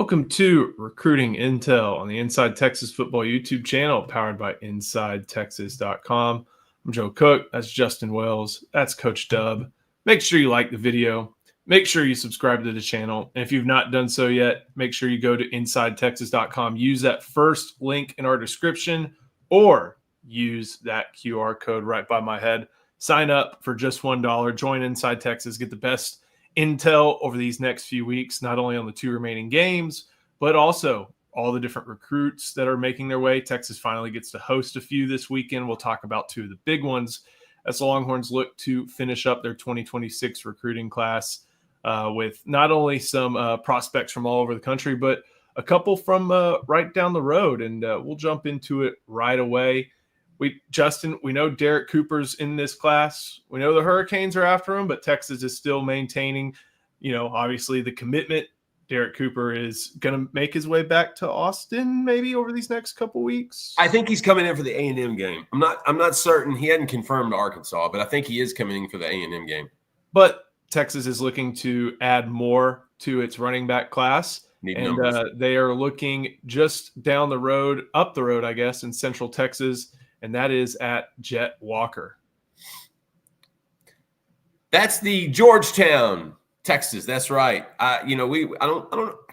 Welcome to Recruiting Intel on the Inside Texas Football YouTube channel, powered by InsideTexas.com. I'm Joe Cook. That's Justin Wells. That's Coach Dub. Make sure you like the video. Make sure you subscribe to the channel. And if you've not done so yet, make sure you go to InsideTexas.com. Use that first link in our description or use that QR code right by my head. Sign up for just $1. Join Inside Texas. Get the best intel over these next few weeks, not only on the two remaining games, but also all the different recruits that are making their way. Texas finally gets to host a few this weekend. We'll talk about two of the big ones as the Longhorns look to finish up their 2026 recruiting class with not only some prospects from all over the country, but a couple from right down the road. And we'll jump into it right away. Justin, we know Derek Cooper's in this class. We know the Hurricanes are after him, but Texas is still maintaining, obviously the commitment. Derek Cooper is going to make his way back to Austin maybe over these next couple weeks. I think he's coming in for the A&M game. I'm not certain. He hadn't confirmed Arkansas, but I think he is coming in for the A&M game. But Texas is looking to add more to its running back class. They are looking just down the road, up the road, I guess, in Central Texas. And that is at Jet Walker. That's the Georgetown, Texas. That's right. I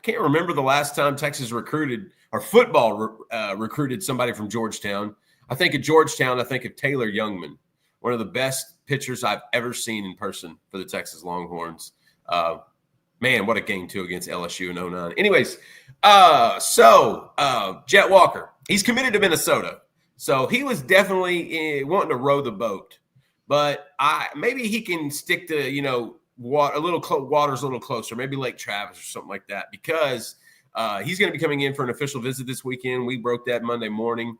can't remember the last time Texas recruited or football recruited somebody from Georgetown. I think of Georgetown. I think of Taylor Youngman, one of the best pitchers I've ever seen in person for the Texas Longhorns. Man, what a game too against LSU in 2009. Anyways, Jet Walker, he's committed to Minnesota. So he was definitely wanting to row the boat, but maybe he can stick to water's a little closer, maybe Lake Travis or something like that, because he's going to be coming in for an official visit this weekend. We broke that Monday morning.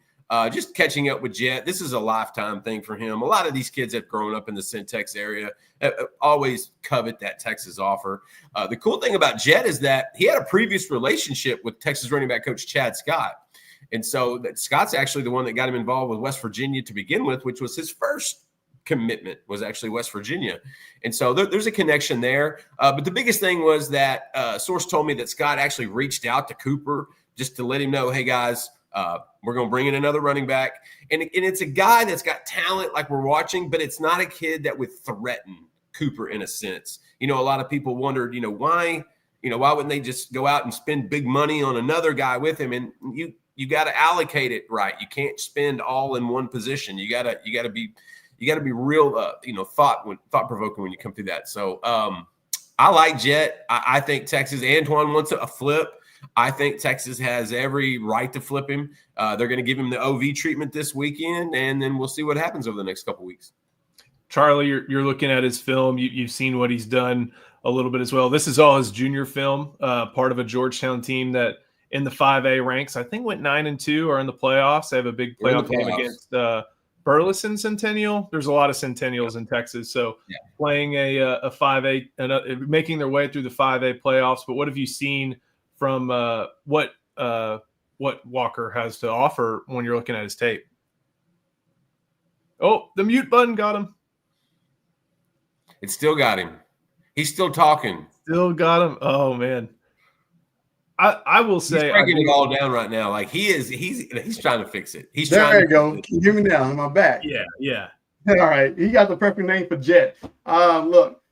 Just catching up with Jet. This is a lifetime thing for him. A lot of these kids have grown up in the Centex area, always covet that Texas offer. The cool thing about Jet is that he had a previous relationship with Texas running back coach Chad Scott. And so Scott's actually the one that got him involved with West Virginia to begin with, which was his first commitment, was actually West Virginia. And so there's a connection there. But the biggest thing was that source told me that Scott actually reached out to Cooper just to let him know, hey, guys, we're going to bring in another running back. And it's a guy that's got talent like we're watching, but it's not a kid that would threaten Cooper in a sense. A lot of people wondered, why wouldn't they just go out and spend big money on another guy with him? And you got to allocate it right. You can't spend all in one position. You got to be real, thought provoking when you come through that. So I like Jet. I think Texas. Antoine wants a flip. I think Texas has every right to flip him. They're going to give him the OV treatment this weekend, and then we'll see what happens over the next couple weeks. Charlie, you're looking at his film. You've seen what he's done a little bit as well. This is all his junior film, part of a Georgetown team that in the 5A ranks, I think went 9-2 or in the playoffs. They have a big playoff game against Burleson Centennial. There's a lot of Centennials in Texas. So playing a 5A, making their way through the 5A playoffs. But what have you seen from what Walker has to offer when you're looking at his tape? Oh, the mute button got him. It still got him. He's still talking. Still got him. Oh, man. I will say he's breaking it all down right now. Like he's trying to fix it. There you go. Can you hear me now? Am I back? Yeah. All right. He got the perfect name for Jet. Look,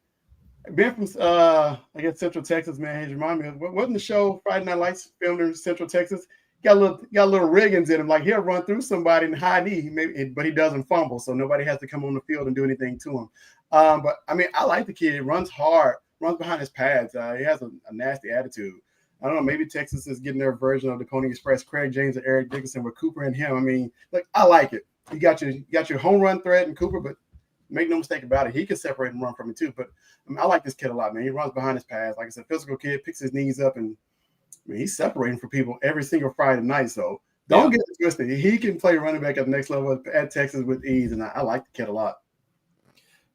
being from I guess Central Texas, man, he remind me of wasn't the show Friday Night Lights filmed in Central Texas? Got little riggins in him. Like he'll run through somebody in high knee, but he doesn't fumble, so nobody has to come on the field and do anything to him. But I mean, I like the kid. He runs hard, runs behind his pads. He has a nasty attitude. I don't know, maybe Texas is getting their version of the Pony Express, Craig James and Eric Dickerson with Cooper and him. I mean, look, I like it. You got your home run threat in Cooper, but make no mistake about it, he can separate and run from it too. But I mean, I like this kid a lot, man. He runs behind his pads. Like I said, physical kid, picks his knees up, and I mean, he's separating from people every single Friday night. So don't get it twisted. He can play running back at the next level at Texas with ease, and I like the kid a lot.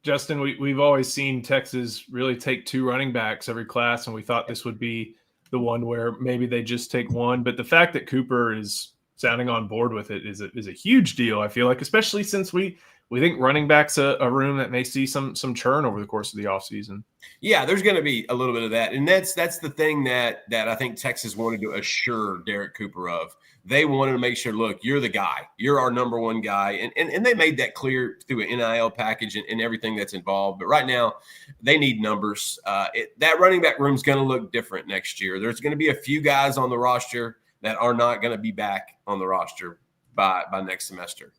Justin, we've always seen Texas really take two running backs every class, and we thought this would be the one where maybe they just take one. But the fact that Cooper is sounding on board with it is a huge deal, I feel like, especially since we we think running back's a room that may see some churn over the course of the offseason. Yeah, there's going to be a little bit of that. And that's the thing that I think Texas wanted to assure Derek Cooper of. They wanted to make sure, look, you're the guy. You're our number one guy. And they made that clear through an NIL package and everything that's involved. But right now, they need numbers. That running back room is going to look different next year. There's going to be a few guys on the roster that are not going to be back on the roster by next semester.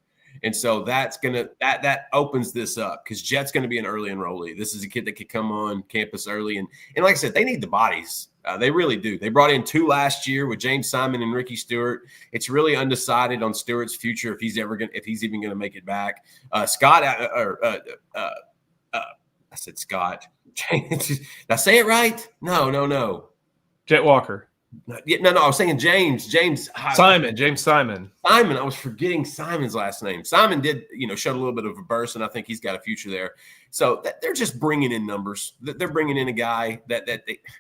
And so that opens this up because Jet's going to be an early enrollee. This is a kid that could come on campus early. And like I said, they need the bodies. They really do. They brought in 2 last year with James Simon and Ricky Stewart. It's really undecided on Stewart's future if he's even going to make it back. Scott, I said Scott. Did I say it right? No. Jet Walker. No, I was saying James Simon. Simon. I was forgetting Simon's last name. Simon did, showed a little bit of a burst, and I think he's got a future there. So they're just bringing in numbers. They're bringing in a guy that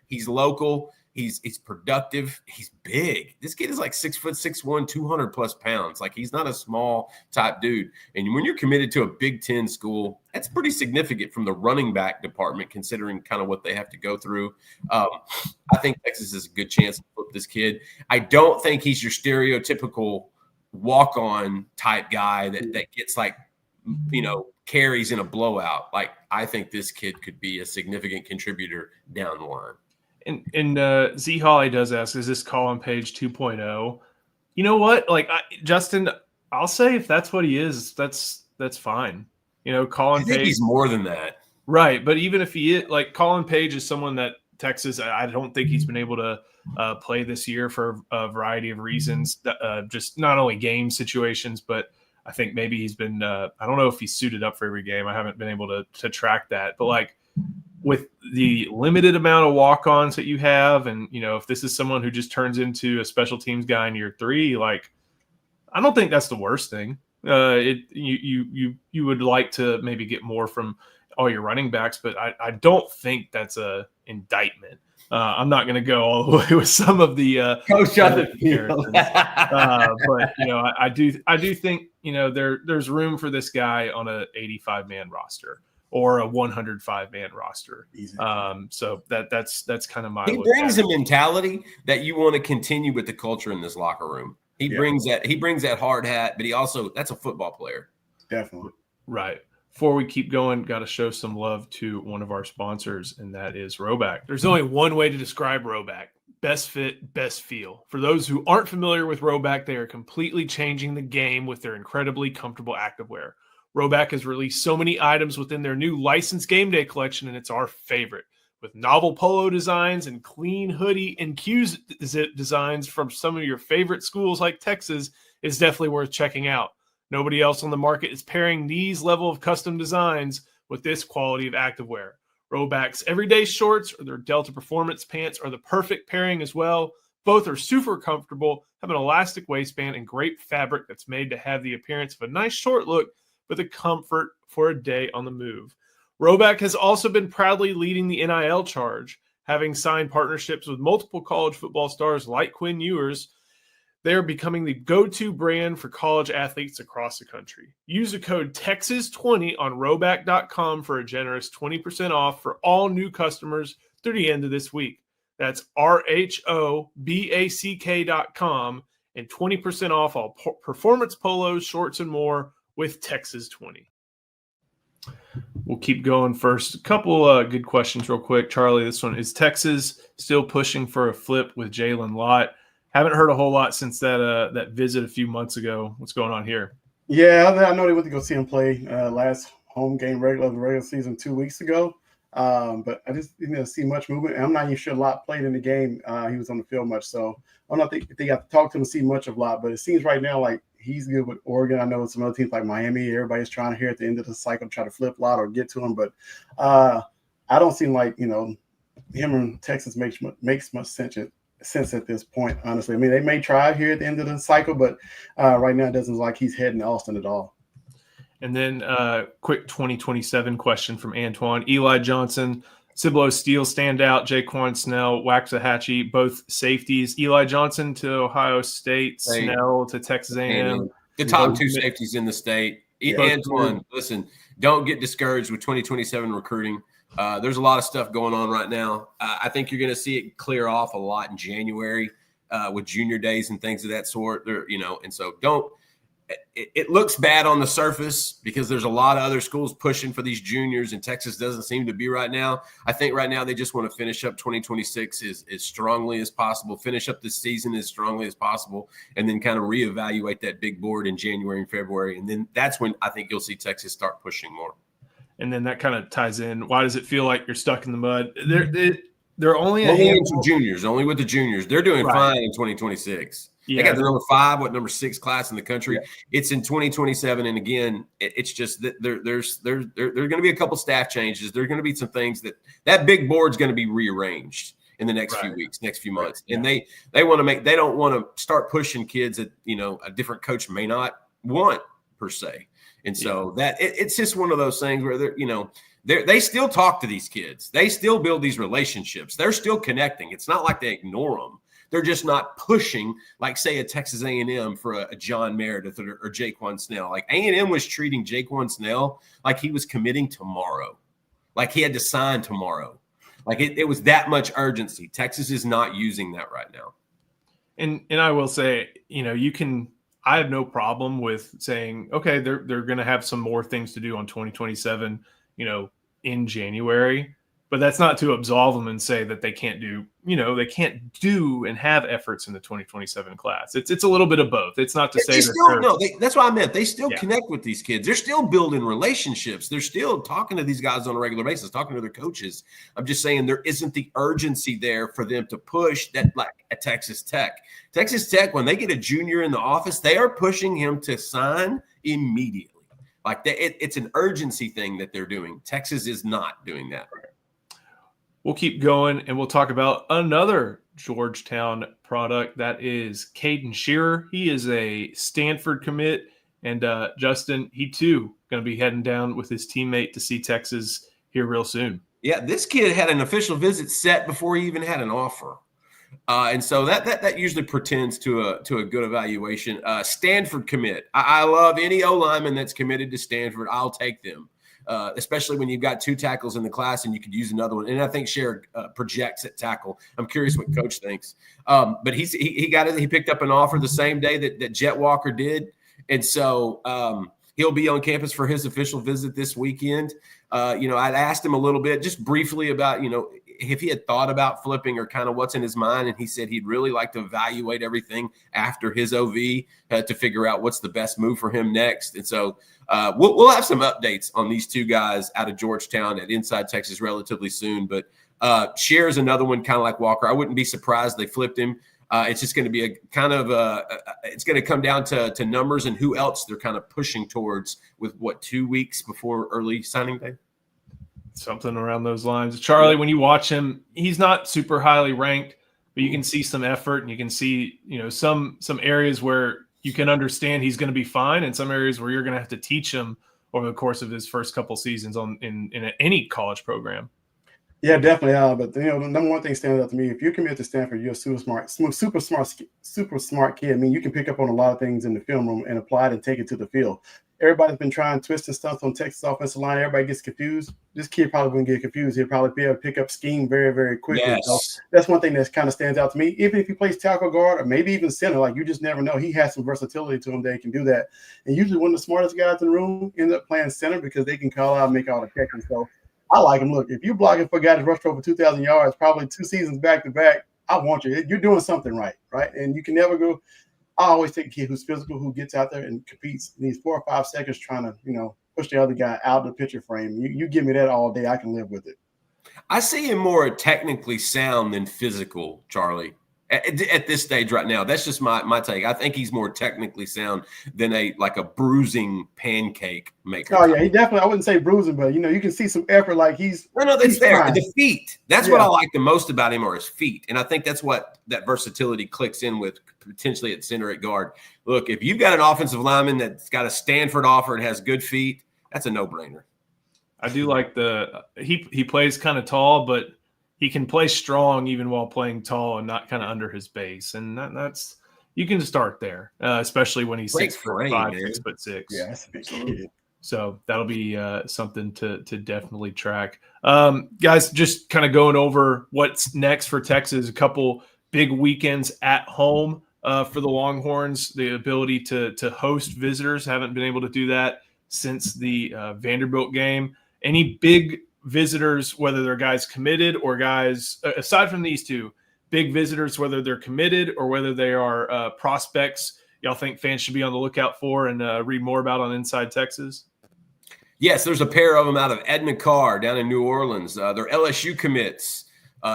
he's local. He's productive. He's big. This kid is like 6'6'1", 200 plus pounds. Like he's not a small type dude. And when you're committed to a Big Ten school, that's pretty significant from the running back department, considering kind of what they have to go through. I think Texas has a good chance to flip this kid. I don't think he's your stereotypical walk-on type guy that gets like, carries in a blowout. Like I think this kid could be a significant contributor down the line. And Z Holly does ask, is this Colin Page 2.0? You know what? Like Justin, I'll say if that's what he is, that's fine. Colin I think Page, he's more than that. Right. But even if he is, like Colin Page is someone that Texas, I don't think he's been able to play this year for a variety of reasons, just not only game situations, but I think maybe he's been, I don't know if he's suited up for every game. I haven't been able to track that, but like with the limited amount of walk-ons that you have, and if this is someone who just turns into a special teams guy in year 3, like I don't think that's the worst thing. You would like to maybe get more from all your running backs, but I don't think that's a indictment. I'm not going to go all the way with some of the coach on the field, but I do think there's room for this guy on a 85-man roster or a 105-man roster. So that's kind of my. He brings a mentality that you want to continue with the culture in this locker room. He brings that hard hat, but that's a football player. Definitely. Right. Before we keep going, got to show some love to one of our sponsors, and that is Rhoback. There's only one way to describe Rhoback: best fit, best feel. For those who aren't familiar with Rhoback, they are completely changing the game with their incredibly comfortable activewear. Rhoback has released so many items within their new licensed game day collection, and it's our favorite. With novel polo designs and clean hoodie and cues designs from some of your favorite schools like Texas, it's definitely worth checking out. Nobody else on the market is pairing these level of custom designs with this quality of activewear. Rhoback's everyday shorts or their Delta Performance pants are the perfect pairing as well. Both are super comfortable, have an elastic waistband, and great fabric that's made to have the appearance of a nice short look, but the comfort for a day on the move. Rhoback has also been proudly leading the NIL charge, having signed partnerships with multiple college football stars like Quinn Ewers. They are becoming the go-to brand for college athletes across the country. Use the code Texas20 on Rhoback.com for a generous 20% off for all new customers through the end of this week. That's RHOBACK.com and 20% off all performance polos, shorts, and more with Texas20. We'll keep going first. A couple good questions real quick. Charlie, this one. Is Texas still pushing for a flip with Jalen Lott? Haven't heard a whole lot since that visit a few months ago. What's going on here? Yeah, I know they went to go see him play last home game regular season 2 weeks ago. But I just didn't see much movement. And I'm not even sure Lott played in the game. He was on the field much. So I don't think they got to talk to him and see much of Lott. But it seems right now like he's good with Oregon. I know some other teams like Miami. Everybody's trying to hear at the end of the cycle try to flip Lott or get to him. But I don't seem like, him and Texas makes much sense at this point, honestly. I mean, they may try here at the end of the cycle, but right now it doesn't look like he's heading to Austin at all. And then quick 2027 question from Antoine. Eli Johnson, Cibolo Steele standout, Jaquan Snell, Waxahachie, both safeties. Eli Johnson to Ohio State, Snell to Texas A&M. The top two safeties in the state. Antoine, listen, don't get discouraged with 2027 recruiting. There's a lot of stuff going on right now. I think you're going to see it clear off a lot in January with junior days and things of that sort. And so don't. It looks bad on the surface because there's a lot of other schools pushing for these juniors, and Texas doesn't seem to be right now. I think right now they just want to finish up 2026 as strongly as possible, finish up this season as strongly as possible, and then kind of reevaluate that big board in January and February. And then that's when I think you'll see Texas start pushing more. And then that kind of ties in. Why does it feel like you're stuck in the mud? They're only juniors, only with the juniors. They're doing fine in 2026. Yeah. They got the number 5, number 6 class in the country. Yeah. It's in 2027, and again, it's just that there's going to be a couple staff changes. There's going to be some things that big board's going to be rearranged in the next few weeks, next few months, and they want to they don't want to start pushing kids that a different coach may not want per se, and so that it's just one of those things where they still talk to these kids, they still build these relationships, they're still connecting. It's not like they ignore them. They're just not pushing, like, say, a Texas A&M for a John Meredith or Jaquan Snell. Like, A&M was treating Jaquan Snell like he was committing tomorrow, like he had to sign tomorrow. Like, it was that much urgency. Texas is not using that right now. And I will say, I have no problem with saying, okay, they're going to have some more things to do on 2027, in January. But that's not to absolve them and say that they can't do, they can't do and have efforts in the 2027 class. It's a little bit of both. It's not to say that's what I meant. They still connect with these kids. They're still building relationships. They're still talking to these guys on a regular basis, talking to their coaches. I'm just saying there isn't the urgency there for them to push that like at Texas Tech. Texas Tech, when they get a junior in the office, they are pushing him to sign immediately. Like it's an urgency thing that they're doing. Texas is not doing that. We'll keep going, and we'll talk about another Georgetown product. That is Caden Shearer. He is a Stanford commit, and Justin, he too going to be heading down with his teammate to see Texas here real soon. Yeah, this kid had an official visit set before he even had an offer, and so that usually pretends to a good evaluation. Stanford commit. I love any O lineman that's committed to Stanford. I'll take them. Especially when you've got 2 tackles in the class and you could use another one. And I think Shearer projects at tackle. I'm curious what coach thinks. But he picked up an offer the same day that Jet Walker did. And so he'll be on campus for his official visit this weekend. I'd asked him a little bit, just briefly about, if he had thought about flipping or kind of what's in his mind. And he said he'd really like to evaluate everything after his OV to figure out what's the best move for him next. And so we'll have some updates on these 2 guys out of Georgetown at Inside Texas relatively soon. But Shearer's another one, kind of like Walker. I wouldn't be surprised they flipped him. It's just going to be a kind of it's going to come down to numbers and who else they're kind of pushing towards with 2 weeks before early signing day. Something around those lines. Charlie, when you watch him, he's not super highly ranked, but you can see some effort, and you can see, some areas where you can understand he's going to be fine, and some areas where you're going to have to teach him over the course of his first couple seasons in any college program. Yeah, definitely. But the number one thing stands out to me: if you commit to Stanford, you're a super smart kid. I mean, you can pick up on a lot of things in the film room and apply it and take it to the field. Everybody's been trying twisting stuff on Texas offensive line. Everybody gets confused. This kid probably wouldn't get confused. He'll probably be able to pick up scheme very, very quickly. Yes. So that's one thing that kind of stands out to me. Even if he plays tackle guard or maybe even center, like you just never know. He has some versatility to him that he can do that. And usually one of the smartest guys in the room ends up playing center because they can call out and make all the catches. So I like him. Look, if you're blocking for a guy that rushed over 2,000 yards, probably 2 seasons back to back, I want you. You're doing something right? And you can never go. I always take a kid who's physical, who gets out there and competes in these 4 or 5 seconds trying to, push the other guy out of the picture frame. You give me that all day, I can live with it. I see him more technically sound than physical, Charlie. At this stage right now, that's just my take. I think he's more technically sound than a bruising pancake maker. Oh yeah, he definitely. I wouldn't say bruising, but you can see some effort. Like he's that's there. Fine. The feet. That's what I like the most about him, are his feet, and I think that's what that versatility clicks in with potentially at center, at guard. Look, if you've got an offensive lineman that's got a Stanford offer and has good feet, that's a no-brainer. I do like he plays kind of tall, but he can play strong even while playing tall and not kind of under his base. And that's you can start there, especially when he's Great 6'5", frame, 6'6". Yeah, that's a big kid. So that'll be something to definitely track. Guys, just kind of going over what's next for Texas. A couple big weekends at home for the Longhorns. The ability to host visitors. Haven't been able to do that since the Vanderbilt game. Any big visitors, whether they're guys committed or guys, aside from these two, big visitors, whether they're committed or whether they are prospects, y'all think fans should be on the lookout for and read more about on Inside Texas? Yes, there's a pair of them out of Edna Carr down in New Orleans. They're LSU commits.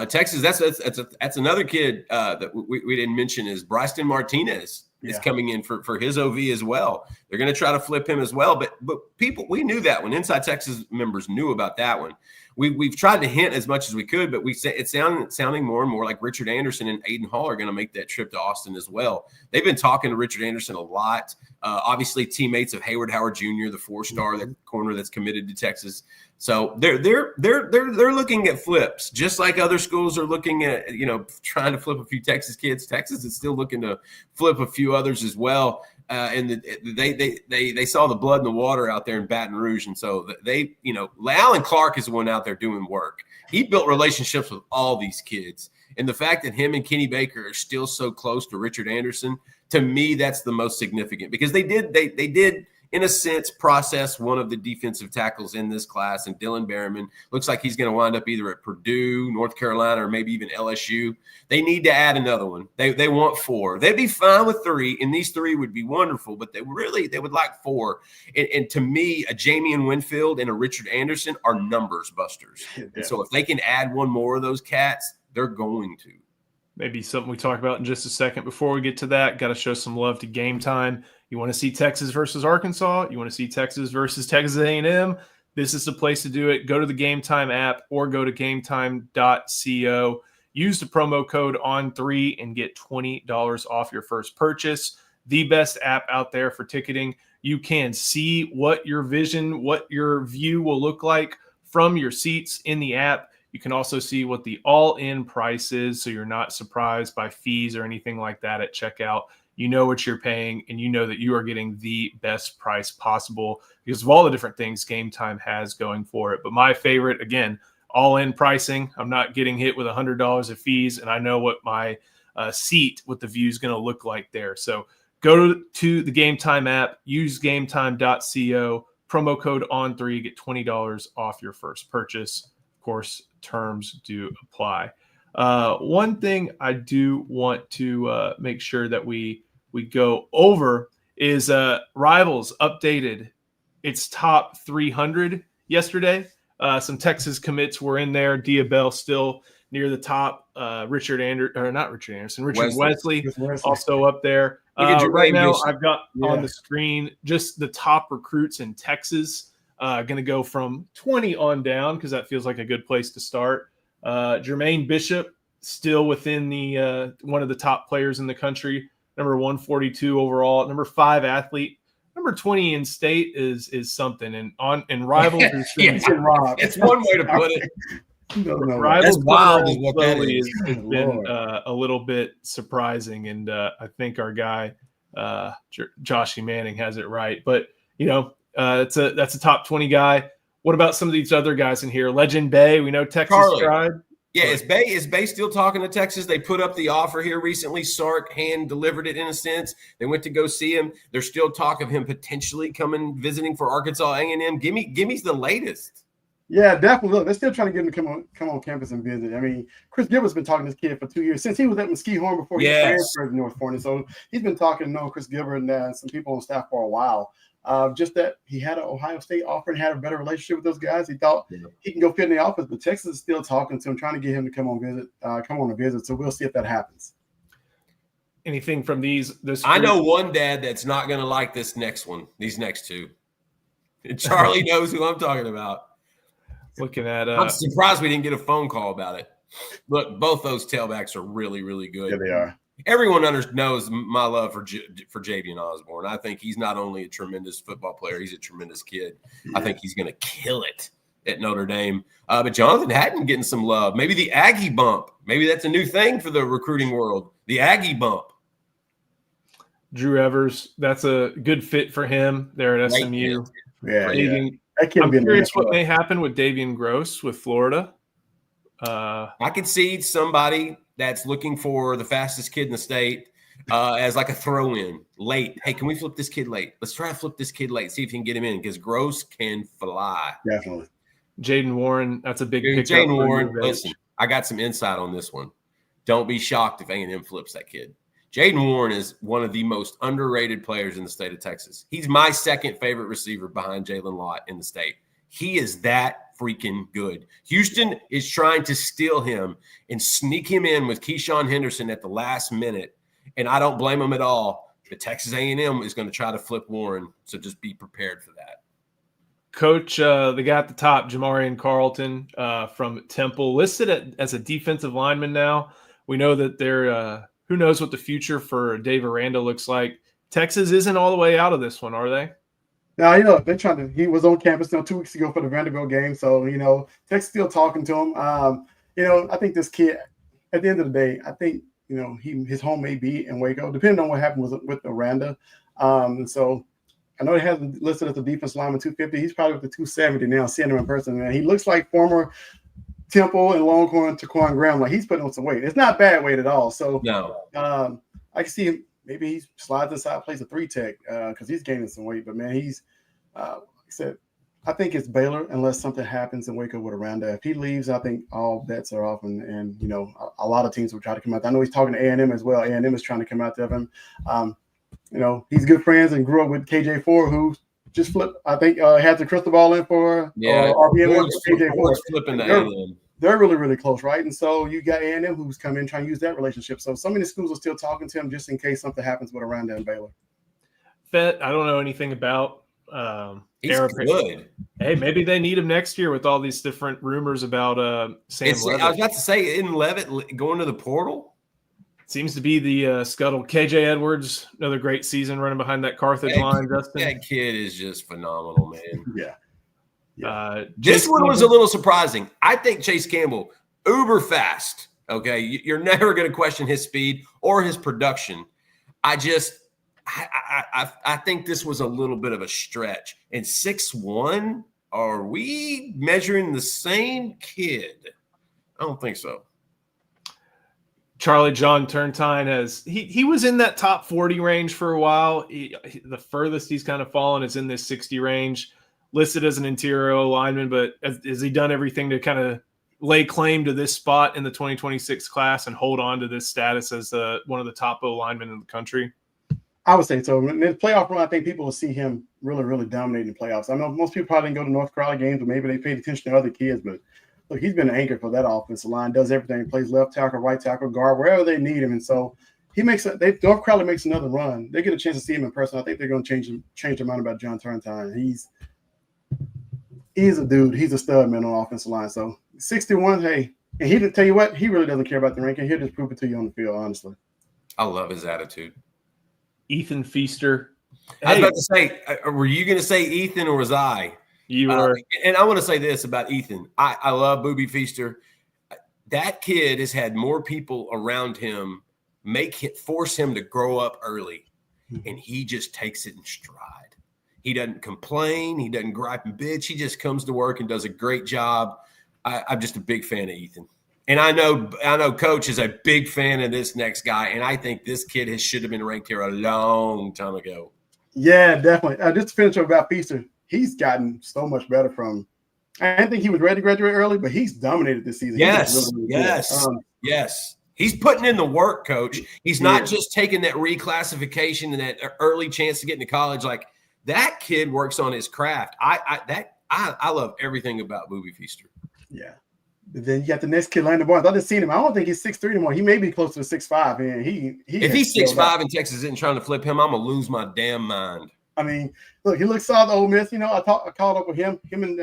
Texas, that's another kid that we didn't mention is Bryson Martinez is coming in for his OV as well. They're going to try to flip him as well. But people, we knew that when Inside Texas members knew about that one. We've tried to hint as much as we could, but it's sounding more and more like Richard Anderson and Aiden Hall are going to make that trip to Austin as well. They've been talking to Richard Anderson a lot. Obviously, teammates of Hayward Howard Jr., the 4-star that corner that's committed to Texas. So they're looking at flips, just like other schools are looking at, trying to flip a few Texas kids. Texas is still looking to flip a few others as well. And they saw the blood in the water out there in Baton Rouge, and so Alan Clark is the one out there doing work. He built relationships with all these kids, and the fact that him and Kenny Baker are still so close to Richard Anderson, to me, that's the most significant because they did in a sense process one of the defensive tackles in this class, and Dylan Berriman looks like he's going to wind up either at Purdue, North Carolina, or maybe even LSU. They need to add another one. They want 4. They'd be fine with 3, and these 3 would be wonderful, but they would like 4. And to me, a Jamian Winfield and a Richard Anderson are numbers busters. Yeah. And so if they can add one more of those cats, they're going to. Maybe something we talk about in just a second. Before we get to that, got to show some love to Game Time. You want to see Texas versus Arkansas? You want to see Texas versus Texas A&M? This is the place to do it. Go to the Game Time app or go to gametime.co. Use the promo code ON3 and get $20 off your first purchase. The best app out there for ticketing. You can see what your view will look like from your seats in the app. You can also see what the all-in price is, so you're not surprised by fees or anything like that at checkout. You know what you're paying, and you know that you are getting the best price possible because of all the different things Game Time has going for it. But my favorite, again, all-in pricing. I'm not getting hit with $100 of fees, and I know what my seat with the view is going to look like there. So go to the Game Time app, use gametime.co, promo code ON3, get $20 off your first purchase. Of course, terms do apply. One thing I do want to make sure that we go over is Rivals updated its top 300 yesterday. Some Texas commits were in there. Diabell still near the top. Richard Wesley also up there. Right now, I've got on the screen just the top recruits in Texas. Going to go from 20 on down because that feels like a good place to start. Jermaine Bishop still within the one of the top players in the country, number 142 overall, number 5 athlete, number 20 in state is something. And Rivals it's one way to put it. Rivals wild is what that is. Has been a little bit surprising, and I think our guy Joshy Manning has it right. But that's a top 20 guy. What about some of these other guys in here? Legend Bay, we know Texas tried. Yeah, is Bay still talking to Texas? They put up the offer here recently. Sark hand delivered it in a sense. They went to go see him. There's still talk of him potentially visiting for Arkansas A&M. Give me the latest. Yeah, definitely. Look, they're still trying to get him to come on campus and visit. I mean, Chris Gilbert's been talking to this kid for 2 years since he was at Mesquite-Horn before he transferred to North Point. So he's been talking to Chris Gilbert and some people on staff for a while. Just that he had an Ohio State offer and had a better relationship with those guys. He thought he can go fit in the office, but Texas is still talking to him, trying to get him to come on a visit. So we'll see if that happens. Anything from these? I know one dad that's not going to like this next one. These next two. And Charlie knows who I'm talking about. Looking at, I'm surprised we didn't get a phone call about it. Look, both those tailbacks are really, really good. Yeah, they are. Everyone knows my love for Javian Osborne. I think he's not only a tremendous football player, he's a tremendous kid. Yeah. I think he's going to kill it at Notre Dame. But Jonathan Hatton getting some love. Maybe the Aggie bump. Maybe that's a new thing for the recruiting world. The Aggie bump. Drew Evers, that's a good fit for him there at SMU. Yeah, Davian, that kid I'm been curious what may happen with Davian Gross with Florida. I could see somebody that's looking for the fastest kid in the state as like a throw-in late. Hey, can we flip this kid late? Let's try to flip this kid late, see if you can get him in because Gross can fly. Definitely. Jaden Warren, that's a big pickup. Jaden Warren, listen, I got some insight on this one. Don't be shocked if A&M flips that kid. Jaden Warren is one of the most underrated players in the state of Texas. He's my second favorite receiver behind Jalen Lott in the state. He is that freaking good. Houston is trying to steal him and sneak him in with Keyshawn Henderson at the last minute, and I don't blame him at all. But Texas A&M is going to try to flip Warren, so just be prepared for that. Coach, the guy at the top, Jamarian Carlton from Temple, listed as a defensive lineman now. We know that they're who knows what the future for Dave Aranda looks like. Texas isn't all the way out of this one, are they? Now, they're trying to – he was on campus 2 weeks ago for the Vanderbilt game. So, Texas still talking to him. I think this kid, at the end of the day, I think, his home may be in Waco, depending on what happened with Aranda. And so I know he has him listed as a defense lineman 250. He's probably with the 270 now, seeing him in person. Man, he looks like former Temple and Longhorn Taquan Graham. Like, he's putting on some weight. It's not bad weight at all. So I can see him. Maybe he slides inside, plays a 3-tech because he's gaining some weight. But, man, he's like I said, I think it's Baylor unless something happens in Waco with Aranda. If he leaves, I think all bets are off. And a lot of teams will try to come out. I know he's talking to A&M as well. A&M is trying to come out to him. He's good friends and grew up with KJ4, who just flipped. I think had the crystal ball in for RPM. KJ4 flipping to A&M. They're really, really close, right? And so you got A&M who's come in trying to use that relationship. So many schools are still talking to him just in case something happens with Aranda and Baylor. Fett, I don't know anything about. He's good. Hey, maybe they need him next year with all these different rumors about Sam Levitt. I was about to say, isn't Levitt going to the portal? Seems to be the scuttle. KJ Edwards, another great season running behind that Carthage line. Justin, that kid is just phenomenal, man. Yeah. This one was a little surprising. I think Chase Campbell, uber fast. Okay, you're never going to question his speed or his production. I think this was a little bit of a stretch. And 6'1", are we measuring the same kid? I don't think so. Charlie John Turntine he was in that top 40 range for a while. The furthest he's kind of fallen is in this 60 range. Listed as an interior lineman, but has he done everything to kind of lay claim to this spot in the 2026 class and hold on to this status as one of the top O linemen in the country? I would say so. In the playoff run, I think people will see him really, really dominating the playoffs. I know most people probably didn't go to North Carolina games, but maybe they paid attention to other kids. But look, he's been an anchor for that offensive line, does everything, plays left tackle, right tackle, guard, wherever they need him. And so North Carolina makes another run. They get a chance to see him in person. I think they're going to change their mind about John Turntine. He's a dude. He's a stud, man, on offensive line. So 61, hey, and he didn't tell you what, he really doesn't care about the ranking. He'll just prove it to you on the field, honestly. I love his attitude. Ethan Feaster. I was about to say, were you going to say Ethan or was I? You were. And I want to say this about Ethan. I love Booby Feaster. That kid has had more people around him force him to grow up early, and he just takes it in stride. He doesn't complain. He doesn't gripe and bitch. He just comes to work and does a great job. I'm just a big fan of Ethan. And I know Coach is a big fan of this next guy, and I think this kid should have been ranked here a long time ago. Yeah, definitely. Just to finish up about Feaster, he's gotten so much better from – I didn't think he was ready to graduate early, but he's dominated this season. Yes, yes. He's putting in the work, Coach. He's not just taking that reclassification and that early chance to get into college. Like, that kid works on his craft. I love everything about Booby Feaster. Yeah. But then you got the next kid, Landon Barnes. I just seen him. I don't think he's 6'3" anymore. He may be close to 6'5". And if he's 6'5" and Texas isn't trying to flip him, I'm gonna lose my damn mind. I mean, look, he looks solid. Ole Miss. I called up with him. Him and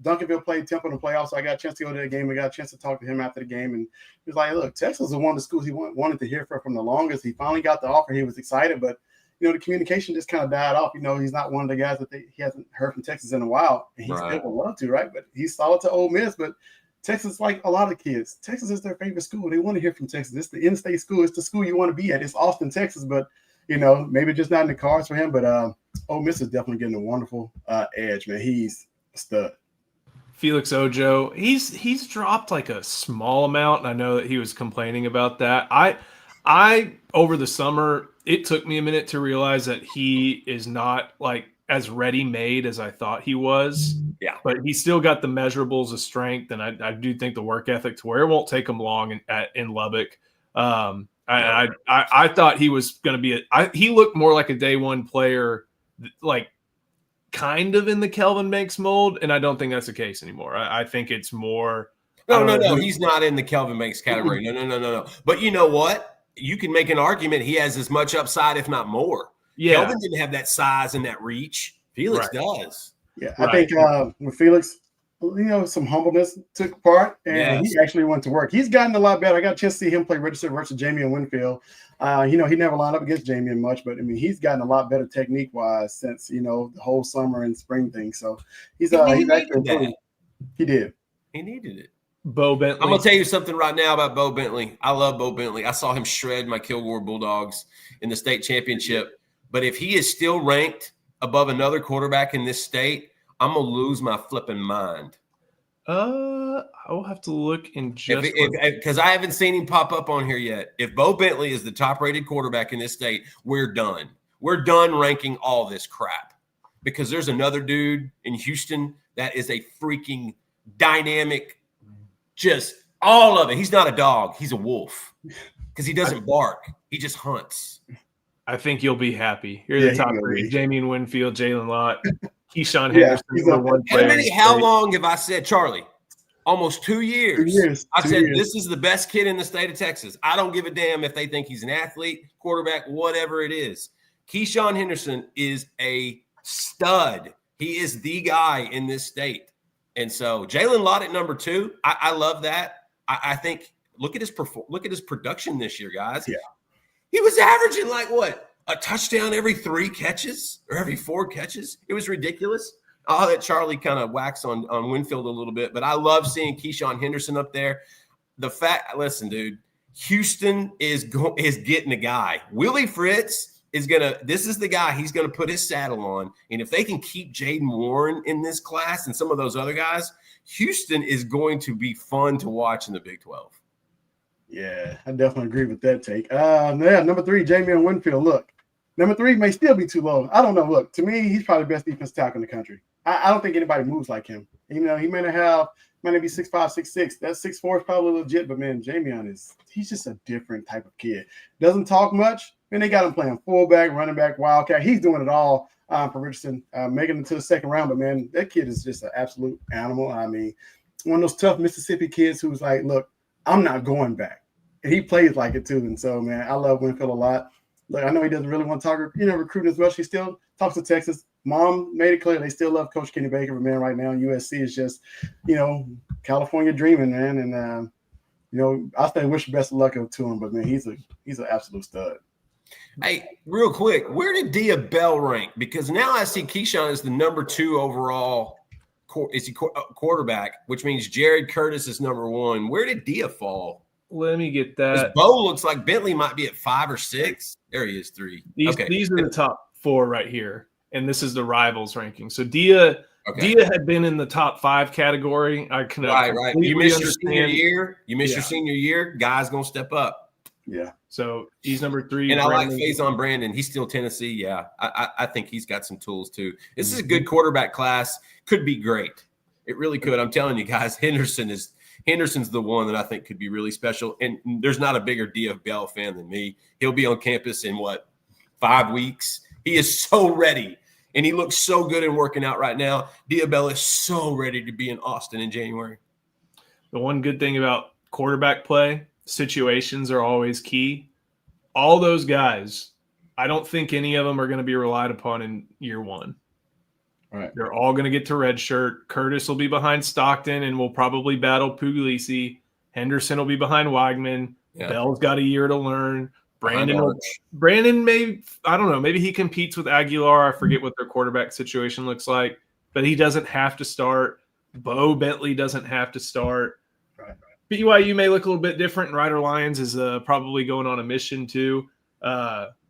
Duncanville played Temple in the playoffs. So I got a chance to go to that game. I got a chance to talk to him after the game, and he was like, "Look, Texas is one of the schools he wanted to hear from the longest. He finally got the offer. He was excited, but the communication just kind of died off. He's not one of the guys that he hasn't heard from Texas in a while, and he still would love to, right? But he's solid to Ole Miss, but." Texas, like a lot of kids, Texas is their favorite school. They want to hear from Texas. It's the in-state school. It's the school you want to be at. It's Austin, Texas, but maybe just not in the cards for him, but Ole Miss is definitely getting a wonderful edge, man. He's a stud. Felix Ojo, he's dropped like a small amount, and I know that he was complaining about that. I over the summer, it took me a minute to realize that he is not like as ready-made as I thought he was. Yeah. But he's still got the measurables of strength, and I do think the work ethic to where it won't take him long in Lubbock. I thought he was going to be he looked more like a day one player, like kind of in the Kelvin Banks mold, and I don't think that's the case anymore. I think it's more. No. He's not in the Kelvin Banks category. No. But you know what? You can make an argument he has as much upside, if not more. Yeah. Kelvin didn't have that size and that reach. Felix does. Yeah, I think with Felix, some humbleness took part, and he actually went to work. He's gotten a lot better. I got a chance to see him play Richardson versus Jamian Winfield. He never lined up against Jamian much, but I mean, he's gotten a lot better technique wise since the whole summer and spring thing. So he's actually improved. He did. He needed it. Bo Bentley. I'm gonna tell you something right now about Bo Bentley. I love Bo Bentley. I saw him shred my Kilgore Bulldogs in the state championship. But if he is still ranked above another quarterback in this state, I'm gonna lose my flipping mind. I will have to look in just because I haven't seen him pop up on here yet. If Bo Bentley is the top-rated quarterback in this state, we're done. We're done ranking all this crap because there's another dude in Houston that is a freaking dynamic. Just all of it. He's not a dog. He's a wolf because he doesn't bark. He just hunts. I think you'll be happy. You're the top three. Jamian Winfield, Jalen Lott, Keyshawn Henderson. One player. How long have I said, Charlie? Almost 2 years. 2 years. I said, this is the best kid in the state of Texas. I don't give a damn if they think he's an athlete, quarterback, whatever it is. Keyshawn Henderson is a stud. He is the guy in this state. And so Jalen Lott at number 2, I love that. I think look at his production this year, guys. Yeah, he was averaging like what, a touchdown every 3 catches or every 4 catches. It was ridiculous. I'll let Charlie kind of wax on Winfield a little bit, but I love seeing Keyshawn Henderson up there. Listen, dude, Houston is getting a guy. Willie Fritz this is the guy he's going to put his saddle on. And if they can keep Jaden Warren in this class and some of those other guys, Houston is going to be fun to watch in the Big 12. Yeah, I definitely agree with that take. Number 3, Jamian Winfield. Look, number 3 may still be too low. I don't know. Look, to me, he's probably the best defensive tackle in the country. I don't think anybody moves like him. He may not be 6'5", 6'6". That 6'4" is probably legit, but man, Jamian he's just a different type of kid. Doesn't talk much. Man, they got him playing fullback, running back, wildcat. He's doing it all for Richardson, making it to the second round. But man, that kid is just an absolute animal. I mean, one of those tough Mississippi kids who's like, look, I'm not going back. And he plays like it too. And so, man, I love Winfield a lot. Look, I know he doesn't really want to talk, recruiting as much. He still talks to Texas. Mom made it clear they still love Coach Kenny Baker, but man, right now USC is just, California dreaming, man. And I wish the best of luck to him, but man, he's an absolute stud. Hey, real quick, where did Dia Bell rank? Because now I see Keyshawn as the number 2 overall quarterback, which means Jared Curtis is number 1. Where did Dia fall? Let me get that. Bo looks like Bentley might be at 5 or 6. There he is, 3. These are the top 4 right here, and this is the rivals ranking. So Dia had been in the top 5 category. I can right. You missed your senior year. Your senior year. Guy's gonna step up. Yeah. So he's number 3. And I like Faison Brandon. He's still Tennessee. Yeah. I think he's got some tools too. This is a good quarterback class. Could be great. It really could. I'm telling you guys, Henderson's the one that I think could be really special. And there's not a bigger Dia Bell fan than me. He'll be on campus in 5 weeks. He is so ready. And he looks so good and working out right now. Dia Bell is so ready to be in Austin in January. The one good thing about quarterback play, situations are always key. All those guys, I don't think any of them are going to be relied upon in year 1. Right. They're all going to get to redshirt. Curtis will be behind Stockton and will probably battle Puglisi. Henderson will be behind Weigman. Yeah. Bell's got a year to learn. Brandon may, I don't know, maybe he competes with Aguilar. I forget what their quarterback situation looks like, but he doesn't have to start. Bo Bentley doesn't have to start. Right. BYU may look a little bit different. Ryder Lyons is probably going on a mission too.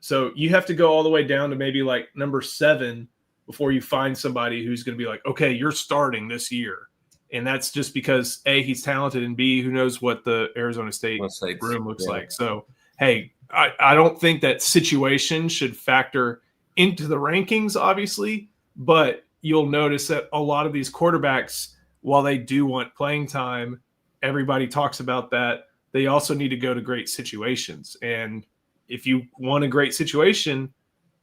So you have to go all the way down to maybe like number 7 before you find somebody who's going to be like, okay, you're starting this year. And that's just because A, he's talented, and B, who knows what the Arizona State room looks like. So, hey, I don't think that situation should factor into the rankings, obviously, but you'll notice that a lot of these quarterbacks, while they do want playing time, everybody talks about that. They also need to go to great situations. And if you want a great situation,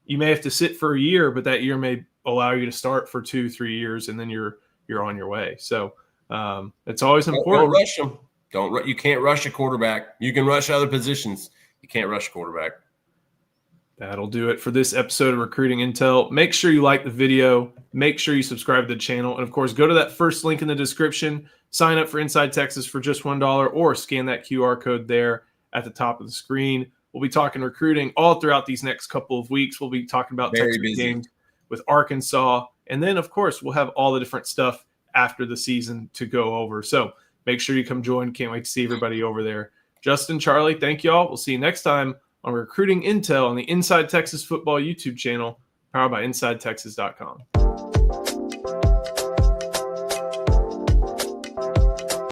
you may have to sit for a year, but that year may allow you to start for 2-3 years, and then you're on your way. So it's always important. Don't rush them. You can't rush a quarterback. You can rush other positions. You can't rush a quarterback. That'll do it for this episode of Recruiting Intel. Make sure you like the video. Make sure you subscribe to the channel. And, of course, go to that first link in the description. Sign up for Inside Texas for just $1 or scan that QR code there at the top of the screen. We'll be talking recruiting all throughout these next couple of weeks. We'll be talking about Texas games with Arkansas. And then, of course, we'll have all the different stuff after the season to go over. So make sure you come join. Can't wait to see everybody over there. Justin, Charlie, thank you all. We'll see you next time on Recruiting Intel on the Inside Texas Football YouTube channel, powered by InsideTexas.com.